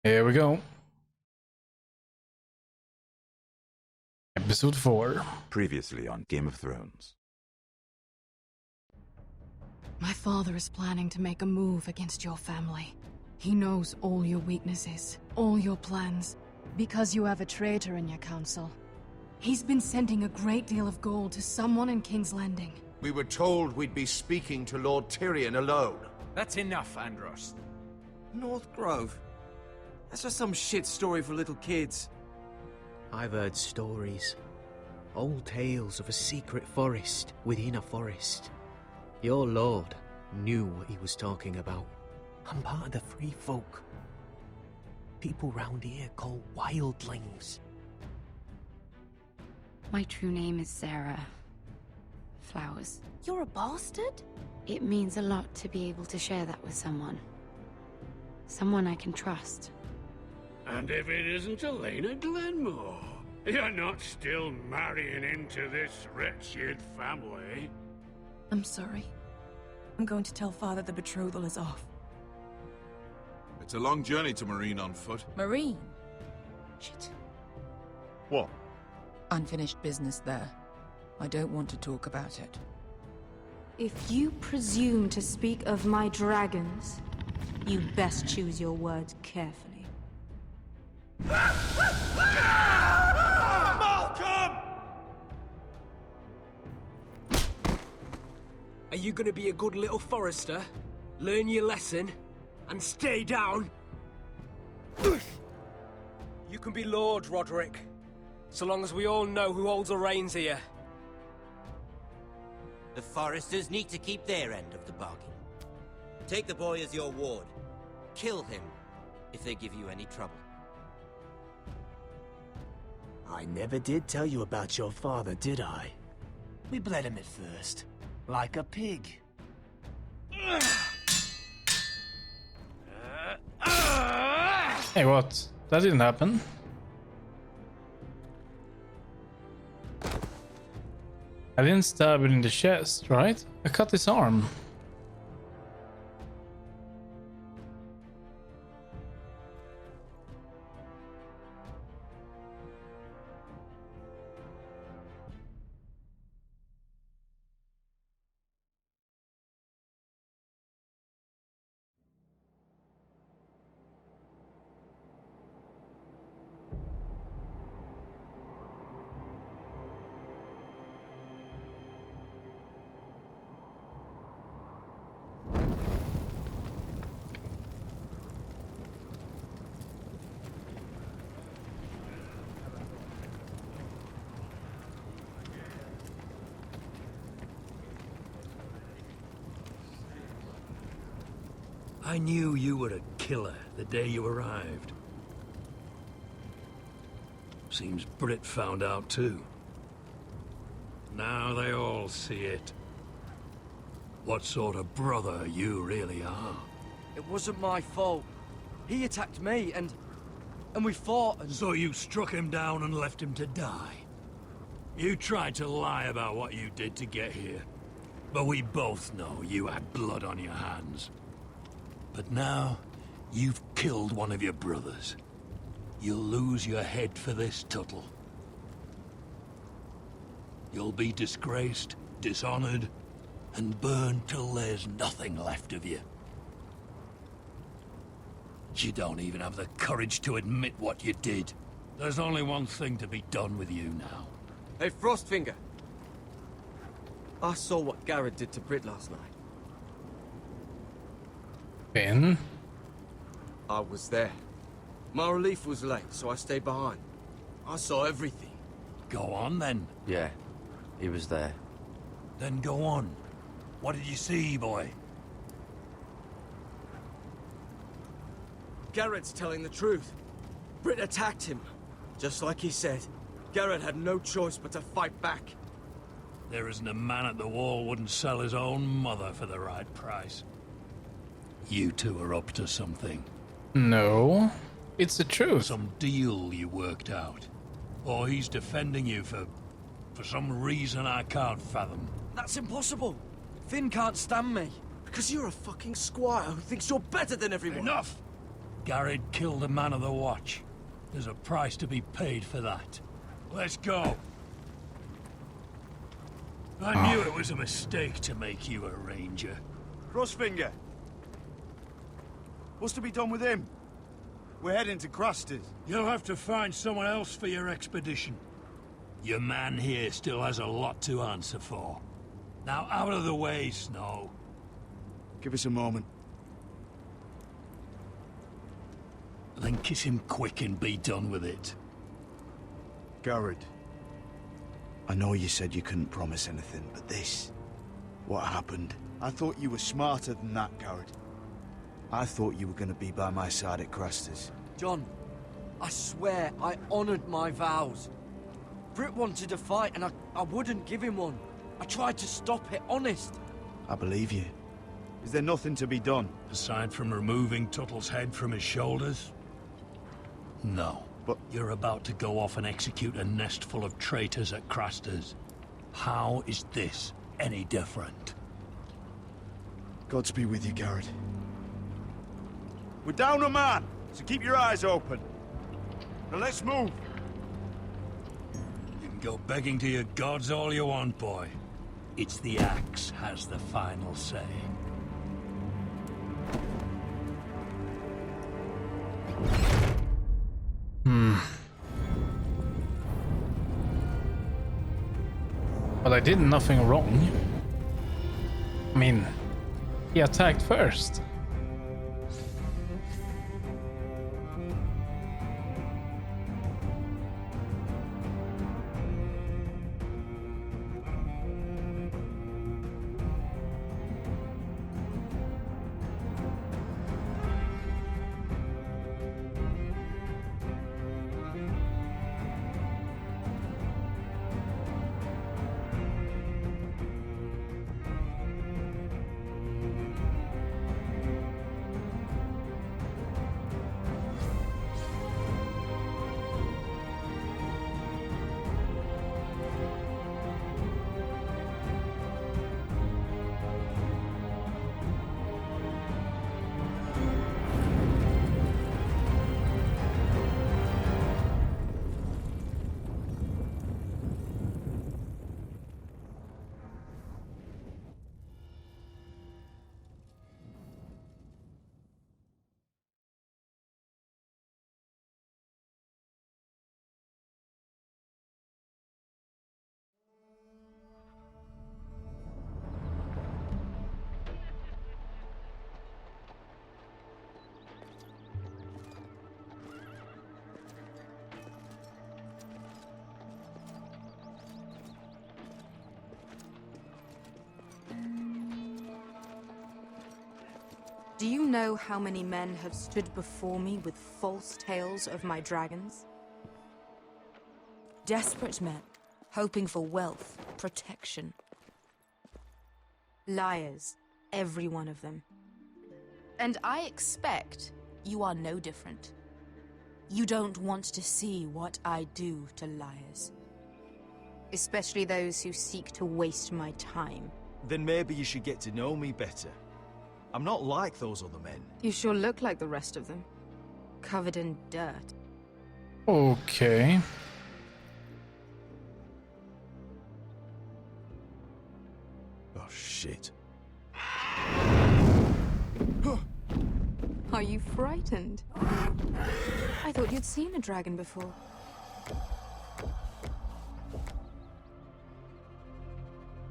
Here we go. Episode 4. Previously on Game of Thrones. My father is planning to make a move against your family. He knows all your weaknesses, all your plans, because you have a traitor in your council. He's been sending a great deal of gold to someone in King's Landing. We were told we'd be speaking to Lord Tyrion alone. That's enough, Andros. North Grove? That's just some shit story for little kids. I've heard stories. Old tales of a secret forest within a forest. Your lord knew what he was talking about. I'm part of the free folk. People round here call wildlings. My true name is Sarah Flowers. You're a bastard? It means a lot to be able to share that with someone. Someone I can trust. And if it isn't Elena Glenmore, you're not still marrying into this wretched family. I'm sorry. I'm going to tell Father the betrothal is off. It's a long journey to Marine on foot. Marine? Shit. What? Unfinished business there. I don't want to talk about it. If you presume to speak of my dragons, you best choose your words carefully. Malcolm! Are you gonna be a good little forester? Learn your lesson? And stay down? You can be Lord, Roderick. So long as we all know who holds the reins here. The Foresters need to keep their end of the bargain. Take the boy as your ward. Kill him if they give you any trouble. I never did tell you about your father, did I? We bled him at first, like a pig. Hey, what? That didn't happen. I didn't stab it in the chest, right? I cut his arm. I knew you were a killer the day you arrived. Seems Britt found out too. Now they all see it. What sort of brother you really are. It wasn't my fault. He attacked me, and we fought, and... So you struck him down and left him to die. You tried to lie about what you did to get here. But we both know you had blood on your hands. But now, you've killed one of your brothers. You'll lose your head for this, Tuttle. You'll be disgraced, dishonored, and burned till there's nothing left of you. You don't even have the courage to admit what you did. There's only one thing to be done with you now. Hey, Frostfinger. I saw what Garrett did to Britt last night. Ben? I was there. My relief was late, so I stayed behind. I saw everything. Go on, then. Yeah, he was there. Then go on. What did you see, boy? Garrett's telling the truth. Britt attacked him. Just like he said. Garrett had no choice but to fight back. There isn't a man at the wall wouldn't sell his own mother for the right price. You two are up to something. No. It's the truth. Some deal you worked out. Or he's defending you for some reason I can't fathom. That's impossible. Finn can't stand me. Because you're a fucking squire who thinks you're better than everyone. Enough! Garrett killed a man of the Watch. There's a price to be paid for that. Let's go. I knew it was a mistake to make you a ranger. Crossfinger. What's to be done with him? We're heading to Craster's. You'll have to find someone else for your expedition. Your man here still has a lot to answer for. Now out of the way, Snow. Give us a moment. Then kiss him quick and be done with it. Garrett. I know you said you couldn't promise anything, but this... what happened? I thought you were smarter than that, Garrett. I thought you were going to be by my side at Craster's. John, I swear I honored my vows. Britt wanted to fight and I wouldn't give him one. I tried to stop it, honest. I believe you. Is there nothing to be done? Aside from removing Tuttle's head from his shoulders? No. But you're about to go off and execute a nest full of traitors at Craster's. How is this any different? Godspeed with you, Garrett. We're down a man, so keep your eyes open. Now let's move. You can go begging to your gods all you want, boy. It's the axe has the final say. Well, I did nothing wrong. I mean, he attacked first. Do you know how many men have stood before me with false tales of my dragons? Desperate men, hoping for wealth, protection. Liars, every one of them. And I expect you are no different. You don't want to see what I do to liars. Especially those who seek to waste my time. Then maybe you should get to know me better. I'm not like those other men. You sure look like the rest of them. Covered in dirt. Okay. Oh, shit. Are you frightened? I thought you'd seen a dragon before.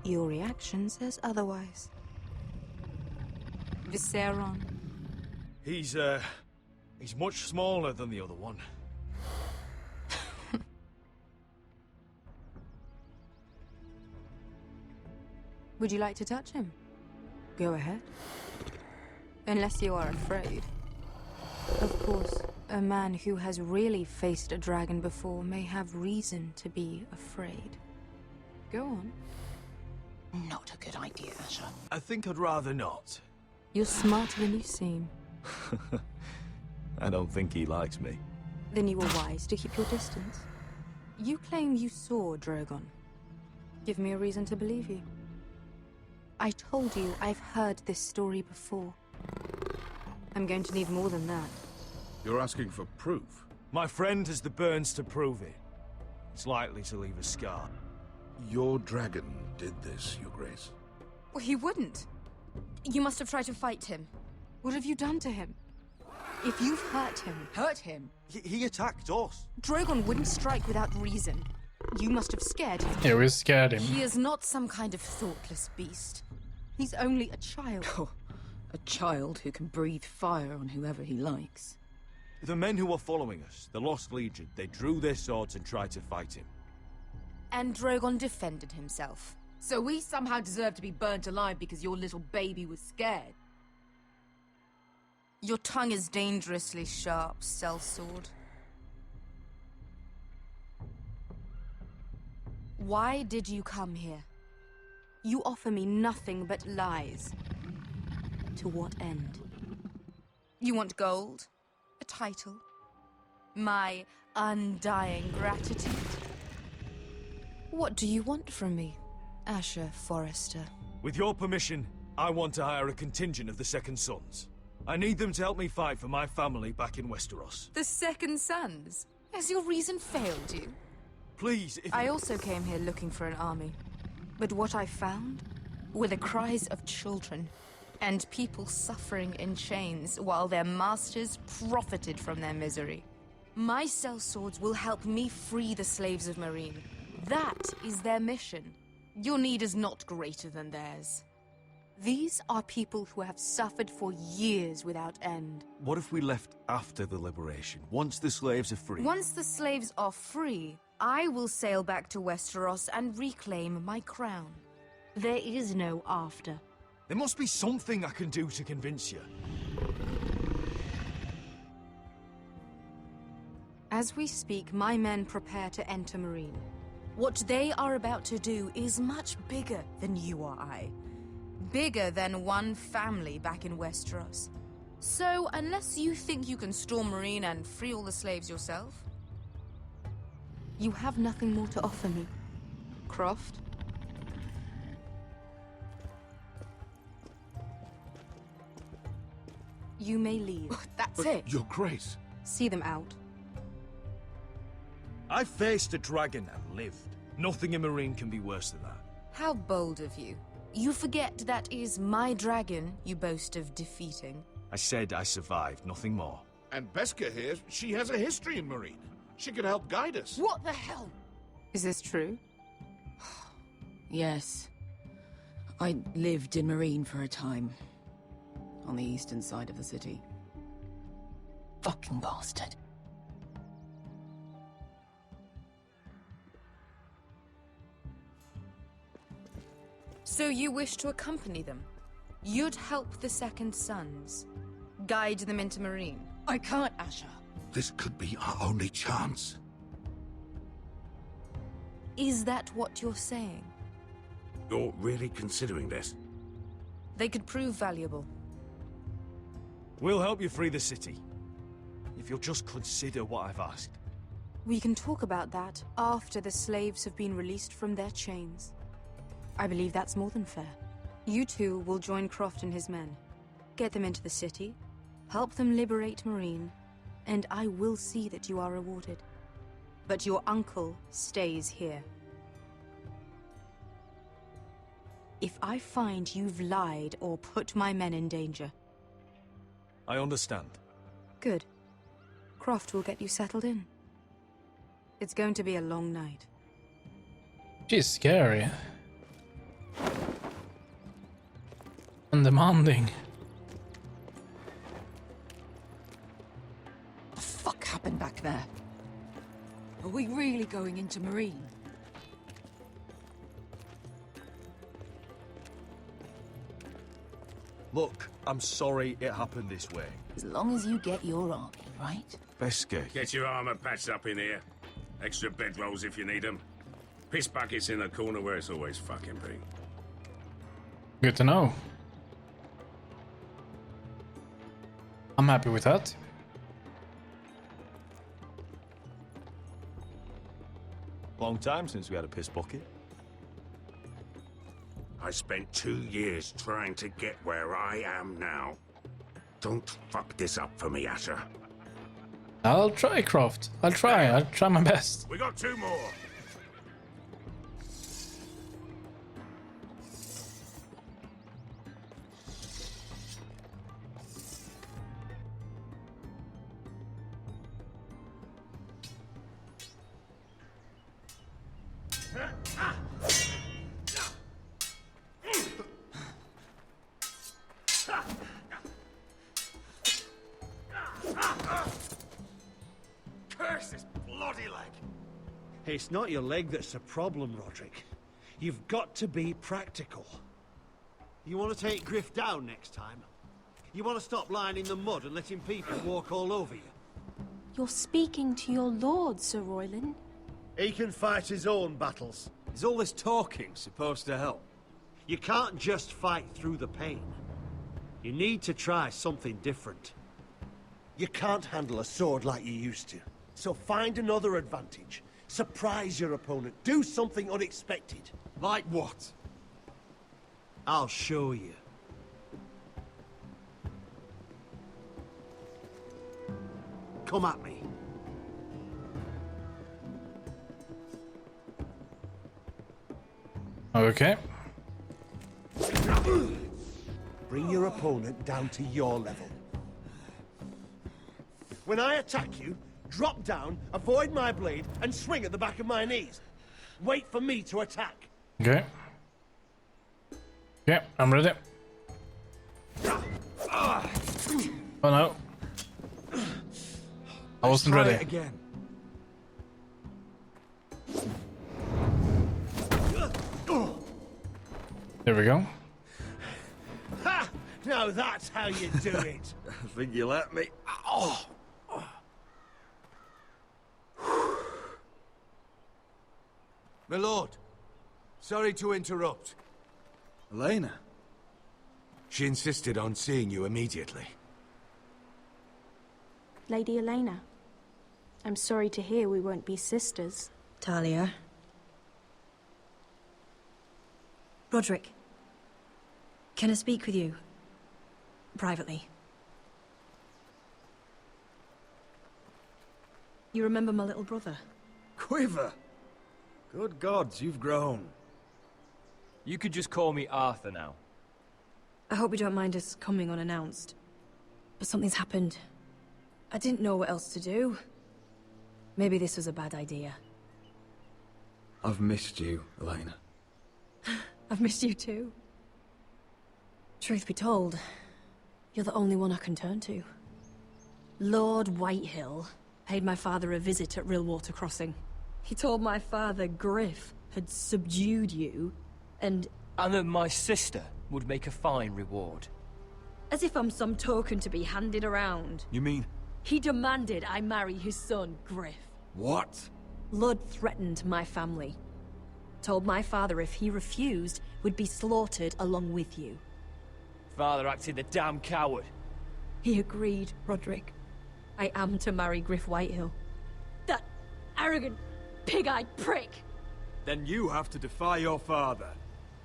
Your reaction says otherwise. Visceron. He's much smaller than the other one. Would you like to touch him? Go ahead. Unless you are afraid. Of course, a man who has really faced a dragon before may have reason to be afraid. Go on. Not a good idea, sir. I think I'd rather not. You're smarter than you seem. I don't think he likes me. Then you were wise to keep your distance. You claim you saw Drogon. Give me a reason to believe you. I told you I've heard this story before. I'm going to need more than that. You're asking for proof? My friend has the burns to prove it. It's likely to leave a scar. Your dragon did this, Your Grace. Well, he wouldn't. You must have tried to fight him. What have you done to him? If you've hurt him... Hurt him? He attacked us. Drogon wouldn't strike without reason. You must have scared him. Yeah, we scared him. He is not some kind of thoughtless beast. He's only a child. Oh, a child who can breathe fire on whoever he likes. The men who were following us, the Lost Legion, they drew their swords and tried to fight him. And Drogon defended himself. So we somehow deserve to be burnt alive because your little baby was scared? Your tongue is dangerously sharp, sellsword. Why did you come here? You offer me nothing but lies. To what end? You want gold? A title? My undying gratitude? What do you want from me, Asher Forrester? With your permission, I want to hire a contingent of the Second Sons. I need them to help me fight for my family back in Westeros. The Second Sons? Has your reason failed you? Please, if... I also came here looking for an army. But what I found were the cries of children and people suffering in chains while their masters profited from their misery. My sellswords will help me free the slaves of Meereen. That is their mission. Your need is not greater than theirs. These are people who have suffered for years without end. What if we left after the liberation, once the slaves are free? Once the slaves are free, I will sail back to Westeros and reclaim my crown. There is no after. There must be something I can do to convince you. As we speak, my men prepare to enter Meereen. What they are about to do is much bigger than you or I. Bigger than one family back in Westeros. So, unless you think you can storm Meereen and free all the slaves yourself, you have nothing more to offer me, Croft. You may leave. That's it. Your Grace. See them out. I faced a dragon and lived. Nothing in Meereen can be worse than that. How bold of you. You forget that is my dragon you boast of defeating. I said I survived, nothing more. And Beskha here, she has a history in Meereen. She could help guide us. What the hell? Is this true? Yes. I lived in Meereen for a time. On the eastern side of the city. Fucking bastard. So you wish to accompany them? You'd help the Second Sons. Guide them into Meereen. I can't, Asher. This could be our only chance. Is that what you're saying? You're really considering this? They could prove valuable. We'll help you free the city. If you'll just consider what I've asked. We can talk about that after the slaves have been released from their chains. I believe that's more than fair. You two will join Croft and his men. Get them into the city, help them liberate Meereen, and I will see that you are rewarded. But your uncle stays here. If I find you've lied or put my men in danger... I understand. Good. Croft will get you settled in. It's going to be a long night. She's scary. And demanding. What the fuck happened back there? Are we really going into Meereen? Look, I'm sorry it happened this way. As long as you get your army, right? Beskha. Get your armor patched up in here. Extra bedrolls if you need them. Piss buckets in the corner where it's always fucking been. Good to know. I'm happy with that. Long time since we had a piss bucket. I spent 2 years trying to get where I am now. Don't fuck this up for me, Asher. I'll try, Croft. I'll try my best. We got 2 more. Curse this bloody leg! It's not your leg that's a problem, Roderick. You've got to be practical. You want to take Griff down next time? You want to stop lying in the mud and letting people walk all over you? You're speaking to your lord, Sir Royland. He can fight his own battles. Is all this talking supposed to help? You can't just fight through the pain. You need to try something different. You can't handle a sword like you used to. So find another advantage. Surprise your opponent. Do something unexpected. Like what? I'll show you. Come at me. Okay. Bring your opponent down to your level. When I attack you, drop down, avoid my blade, and swing at the back of my knees. Wait for me to attack. Okay. Okay, I'm ready. Oh no. I wasn't Try ready. it again. There we go. Ha! Now that's how you do it. I think you let me. Oh! My lord, sorry to interrupt. Elena? She insisted on seeing you immediately. Lady Elena, I'm sorry to hear we won't be sisters. Talia. Roderick. Can I speak with you? Privately. You remember my little brother? Quiver! Good gods, you've grown. You could just call me Arthur now. I hope you don't mind us coming unannounced. But something's happened. I didn't know what else to do. Maybe this was a bad idea. I've missed you, Elena. I've missed you too. Truth be told, you're the only one I can turn to. Lord Whitehill paid my father a visit at Rillwater Crossing. He told my father Griff had subdued you, and that my sister would make a fine reward. as if I'm some token to be handed around. You mean? He demanded I marry his son, Griff. What? Lud threatened my family. Told my father if he refused, we'd be slaughtered along with you. Father acted the damn coward. He agreed, Roderick. I am to marry Griff Whitehill. That arrogant, pig-eyed prick! Then you have to defy your father.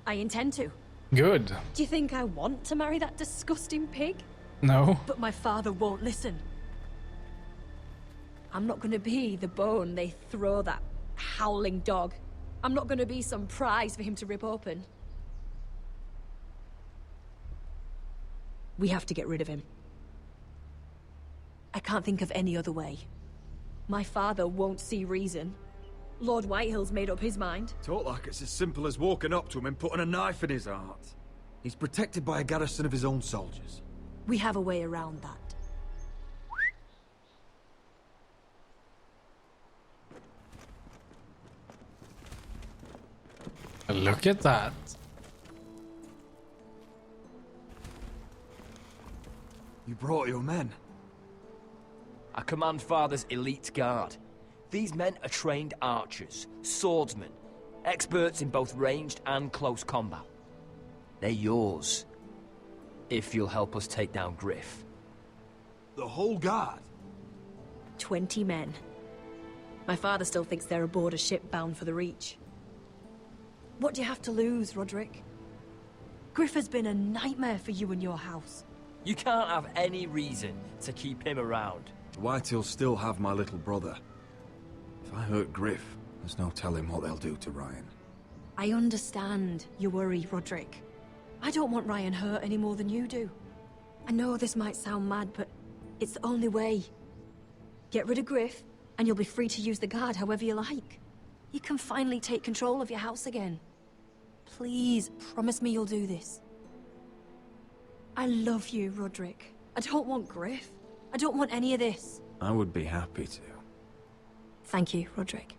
I intend to. Good. Do you think I want to marry that disgusting pig? No. But my father won't listen. I'm not gonna be the bone they throw that howling dog. I'm not gonna be some prize for him to rip open. We have to get rid of him. I can't think of any other way. My father won't see reason. Lord Whitehill's made up his mind. Talk like it's as simple as walking up to him and putting a knife in his heart. He's protected by a garrison of his own soldiers. We have a way around that. Look at that. You brought your men. I command Father's elite guard. These men are trained archers, swordsmen, experts in both ranged and close combat. They're yours, if you'll help us take down Griff. The whole guard? 20 men. My father still thinks they're aboard a ship bound for the Reach. What do you have to lose, Roderick? Griff has been a nightmare for you and your house. You can't have any reason to keep him around. The Whitehills still have my little brother. If I hurt Griff, there's no telling what they'll do to Ryan. I understand your worry, Roderick. I don't want Ryan hurt any more than you do. I know this might sound mad, but it's the only way. Get rid of Griff, and you'll be free to use the guard however you like. You can finally take control of your house again. Please, promise me you'll do this. I love you, Roderick. I don't want Griff. I don't want any of this. I would be happy to. Thank you, Roderick.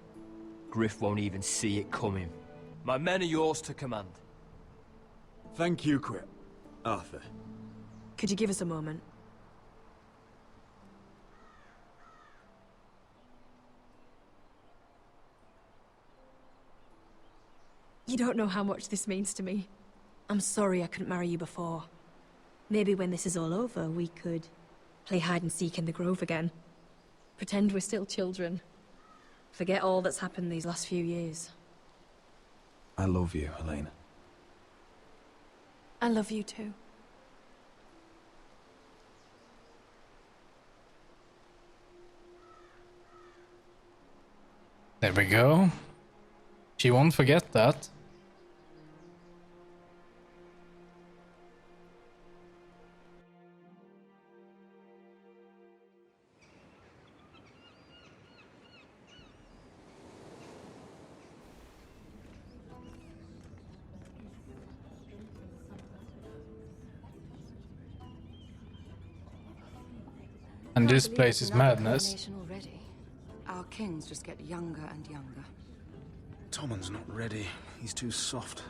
Griff won't even see it coming. My men are yours to command. Thank you, Quip. Arthur. Could you give us a moment? You don't know how much this means to me. I'm sorry I couldn't marry you before. Maybe when this is all over, we could play hide and seek in the Grove again. Pretend we're still children. Forget all that's happened these last few years. I love you, Helena. I love you too. There we go. She won't forget that. And this place is madness. Already. Our kings just get younger and younger. Tommen's not ready. He's too soft.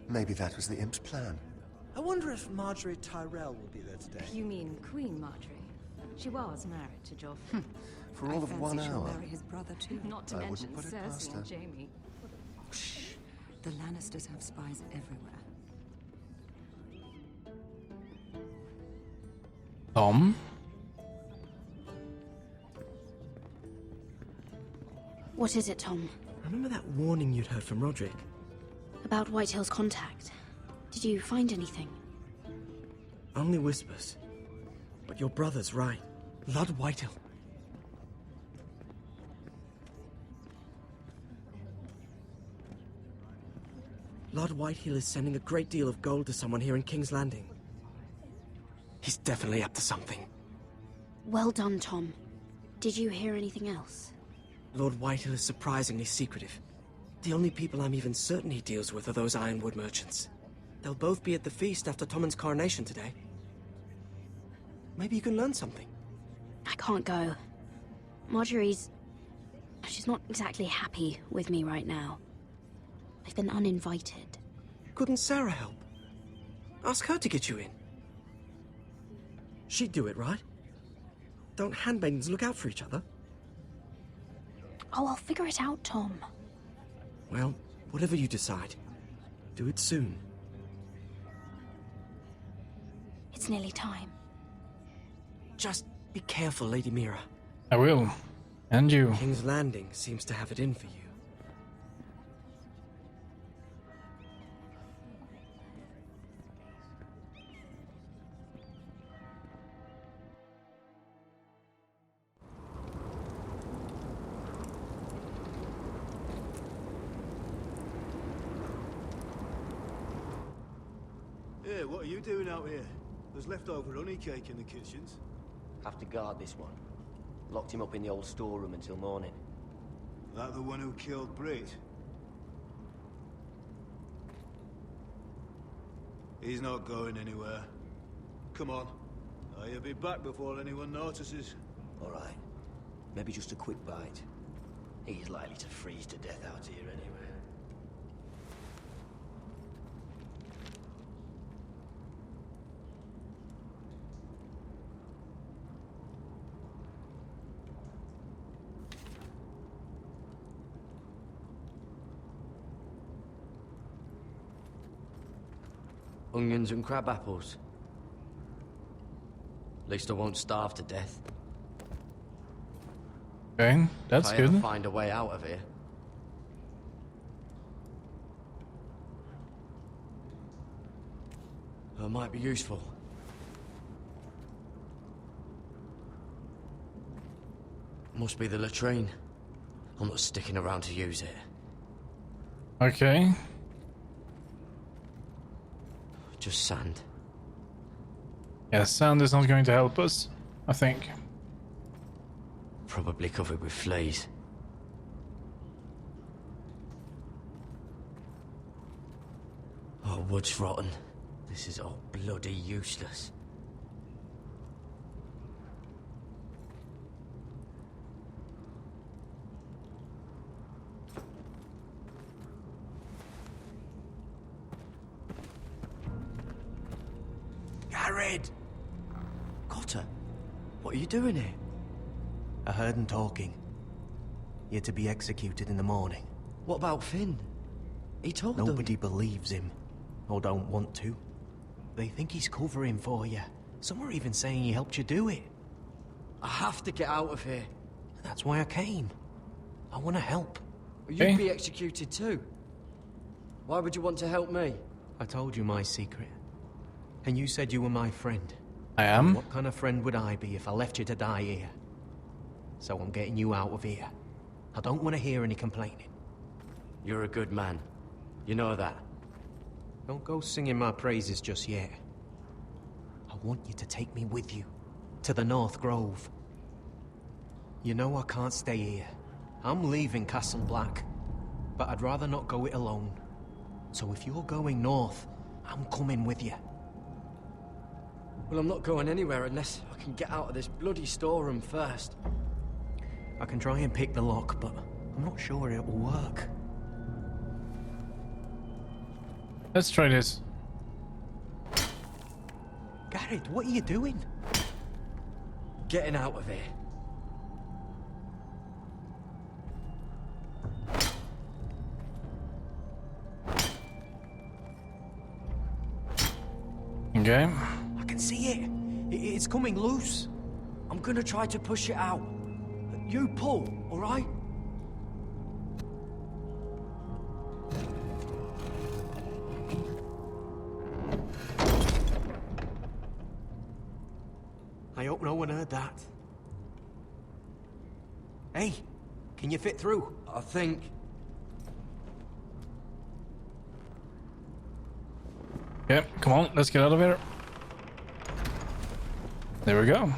Maybe that was the imp's plan. I wonder if Marjorie Tyrell will be there today. You mean Queen Marjorie? She was married to Joff. For all of 1 she'll hour. marry his brother too. Not to I mention wouldn't put it past Cersei and her. Jaime. The Lannisters have spies everywhere. Tom? What is it, Tom? Remember that warning you'd heard from Roderick? About Whitehill's contact. Did you find anything? Only whispers. But your brother's right. Lord Whitehill. Lord Whitehill is sending a great deal of gold to someone here in King's Landing. He's definitely up to something. Well done, Tom. Did you hear anything else? Lord Whitehill is surprisingly secretive. The only people I'm even certain he deals with are those Ironwood merchants. They'll both be at the feast after Tommen's coronation today. Maybe you can learn something. I can't go. Marjorie's... she's not exactly happy with me right now. I've been uninvited. Couldn't Sarah help? Ask her to get you in. She'd do it, right? Don't handmaidens look out for each other? Oh, I'll figure it out, Tom. Well, whatever you decide, do it soon. It's nearly time. Just be careful, Lady Mira. I will. And you. King's Landing seems to have it in for you. Hey, what are you doing out here? There's leftover honey cake in the kitchens. Have to guard this one. Locked him up in the old storeroom until morning. That the one who killed Brit? He's not going anywhere. Come on. I'll be back before anyone notices. All right. Maybe just a quick bite. He's likely to freeze to death out here anyway. Onions and crab apples. At least I won't starve to death. Okay, that's if I good. ever find a way out of here. That might be useful. Must be the latrine. I'm not sticking around to use it. Okay. Just sand. Yeah, sand is not going to help us, I think. Probably covered with fleas. Oh, wood's rotten. This is all bloody useless. Gared! Cotter, what are you doing here? I heard him talking. You're to be executed in the morning. What about Finn? He told them. Nobody believes him, or don't want to. They think he's covering for you. Some are even saying he helped you do it. I have to get out of here. That's why I came. I want to help. You'd be executed too. Why would you want to help me? I told you my secret. And you said you were my friend. I am? What kind of friend would I be if I left you to die here? So I'm getting you out of here. I don't want to hear any complaining. You're a good man. You know that. Don't go singing my praises just yet. I want you to take me with you. To the North Grove. You know I can't stay here. I'm leaving Castle Black. But I'd rather not go it alone. So if you're going north, I'm coming with you. Well, I'm not going anywhere unless I can get out of this bloody storeroom first. I can try and pick the lock, but I'm not sure it will work. Let's try this. Gared, what are you doing? Getting out of here. Okay. I can see it. It's coming loose. I'm gonna try to push it out. You pull, all right? I hope no one heard that. Hey, can you fit through? I think. Okay, come on, let's get out of here. There we go.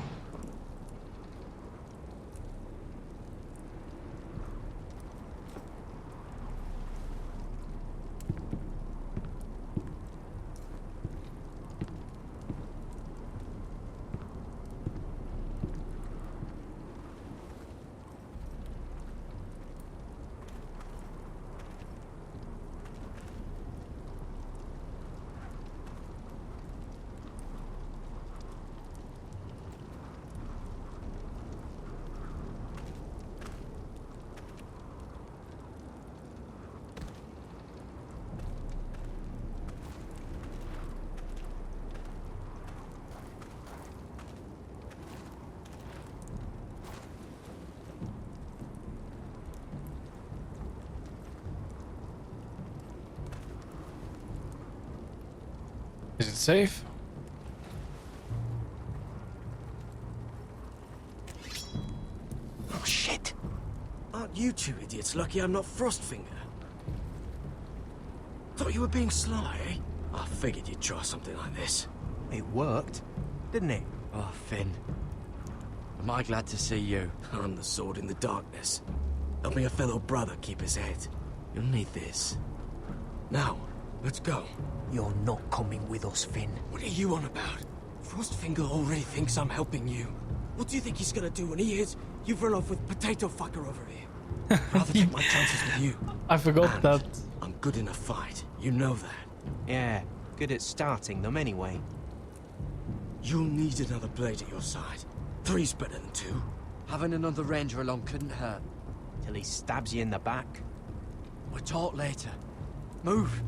Is it safe? Oh shit! Aren't you two idiots lucky I'm not Frostfinger? Thought you were being sly, eh? I figured you'd try something like this. It worked, didn't it? Oh, Finn. Am I glad to see you? I'm the sword in the darkness. Helping a fellow brother keep his head. You'll need this. Now, let's go. You're not coming with us, Finn. What are you on about? Frostfinger already thinks I'm helping you. What do you think he's gonna do when he hears you've run off with Potato Fucker over here? Rather take my chances with you. I forgot that. I'm good in a fight. You know that. Yeah, good at starting them anyway. You'll need another blade at your side. 3's better than 2. Having another ranger along couldn't hurt. Till he stabs you in the back. We'll talk later. Move.